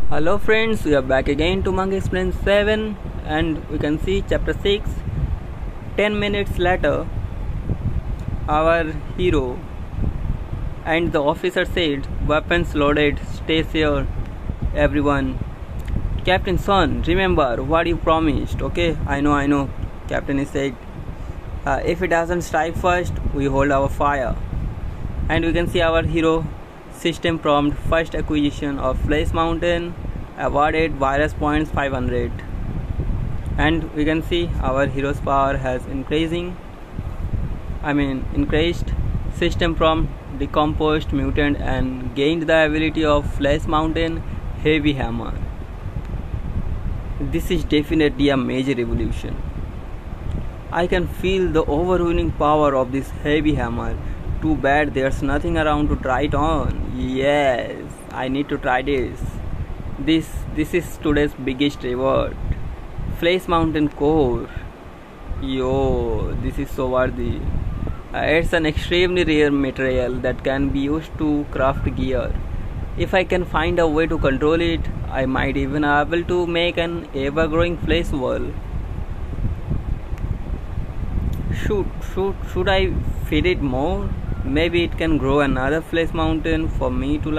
Hello friends, we are back again to Monkey Explains 7 and we can see chapter 6. 10 minutes later, our hero and the officer said, weapons loaded, stay safe everyone. Captain Son, remember what you promised, okay? I know, Captain is said. If it doesn't strike first, we hold our fire. And we can see our hero system prompt first acquisition of Flash Mountain awarded virus points 500, and we can see our hero's power has increased. System prompt decomposed mutant and gained the ability of Flash Mountain Heavy Hammer. This is definitely a major evolution. I can feel the overwhelming power of this heavy hammer. Too bad there's nothing around to try it on. Yes, I need to try this. This is today's biggest reward. Flash Mountain Core. Yo, this is so worthy. It's an extremely rare material that can be used to craft gear. If I can find a way to control it, I might even be able to make an ever-growing flash wall. Should I feed it more? Maybe it can grow another Flash Mountain for me to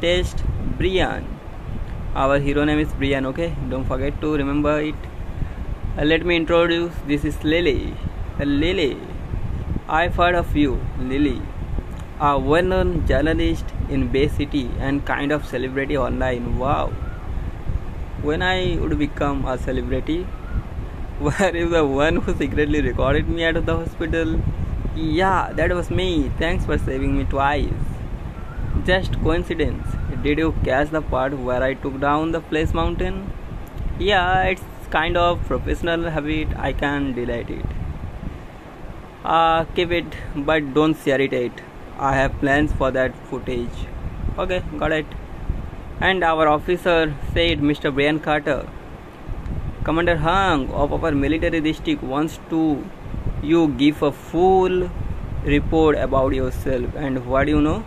taste. Brian. Our hero name is Brian, okay? Don't forget to remember it. Let me introduce. This is Lily. Lily. I've heard of you, Lily. A well-known journalist in Bay City and kind of celebrity online. Wow. When I would become a celebrity? Where is the one who secretly recorded me at the hospital? Yeah, that was me. Thanks for saving me twice. Just coincidence. Did you catch the part where I took down the Flash Mountain? Yeah, it's kind of professional habit. I can delete it. Keep it, but don't share it. I have plans for that footage. Okay, got it. And our officer said, Mr. Brian Carter, Commander Hung of our military district wants to you give a full report about yourself. And what do you know?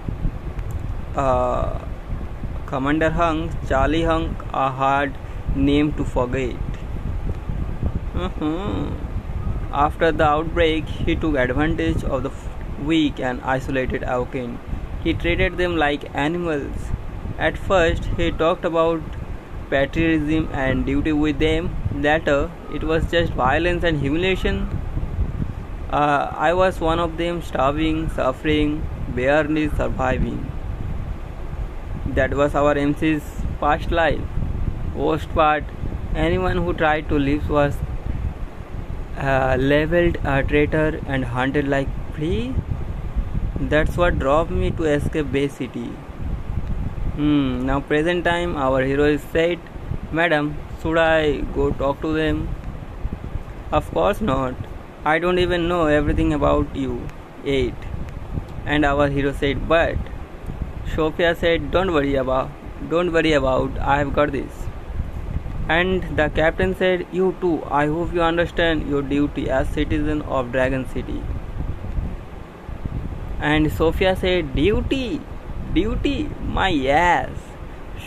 Commander Hung, Charlie Hung, a hard name to forget. After the outbreak, he took advantage of the weak and isolated Aukin. He treated them like animals. At first, he talked about patriotism and duty with them. Later, it was just violence and humiliation. I was one of them, starving, suffering, barely surviving. That was our MC's past life. Worst part, anyone who tried to live was labeled a traitor and hunted like flea. That's what drove me to escape Bay City. Now present time, our hero is said, Madam, should I go talk to them? Of course not. I don't even know everything about you. 8. And our hero said, but Sophia said, don't worry about, I have got this. And the captain said, you too, I hope you understand your duty as citizen of Dragon City. And Sophia said, duty, my ass.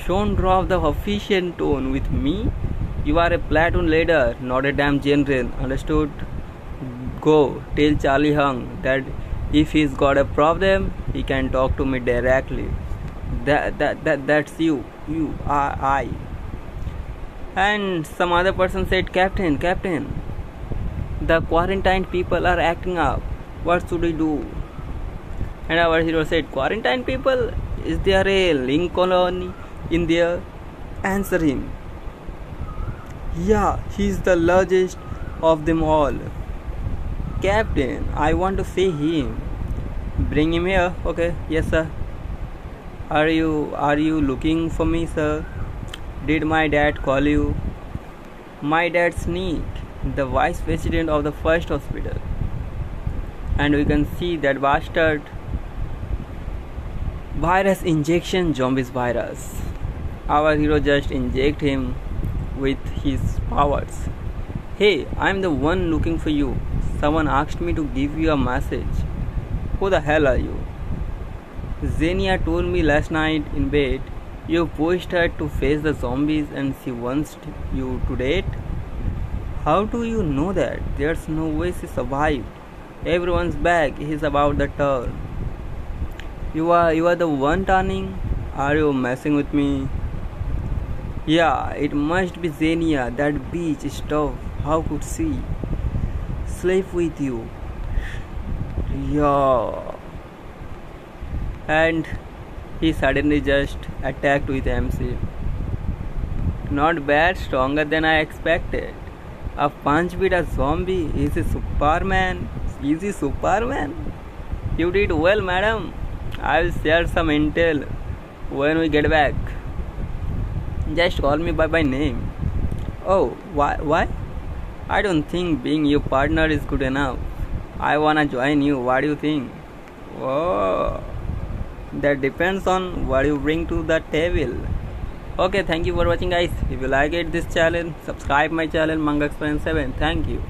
Don't drop the official tone with me. You are a platoon leader, not a damn general, understood? Go, tell Charlie Hung that if he's got a problem, he can talk to me directly. That's you, I. And some other person said, Captain, the quarantined people are acting up. What should we do? And our hero said, quarantined people? Is there a link colony in there? Answer him. Yeah, he's the largest of them all. Captain, I want to see him. Bring him here. Okay, yes sir. Are you looking for me, sir? Did my dad call you? My dad's Nick, the vice president of the first hospital. And we can see that bastard. Virus injection, zombies virus. Our hero just inject him with his powers. Hey, I'm the one looking for you. Someone asked me to give you a message. Who the hell are you? Xenia told me last night in bed You pushed her to face the zombies and she wants you to date? How do you know that? There's no way she survived. Everyone's back is about the turn. You are the one turning? Are you messing with me? Yeah, it must be Xenia, that bitch stuff. How could she sleep with you? Yeah. And he suddenly just attacked with MC. Not bad, stronger than I expected. A punch with a zombie? Is he Superman? Is he Superman? You did well, madam. I'll share some intel when we get back. Just call me by my name. Oh, why? I don't think being your partner is good enough. I wanna join you. What do you think? Oh, that depends on what you bring to the table. Okay, thank you for watching, guys. If you like it, this channel, subscribe my channel Manga Explain 7. Thank you.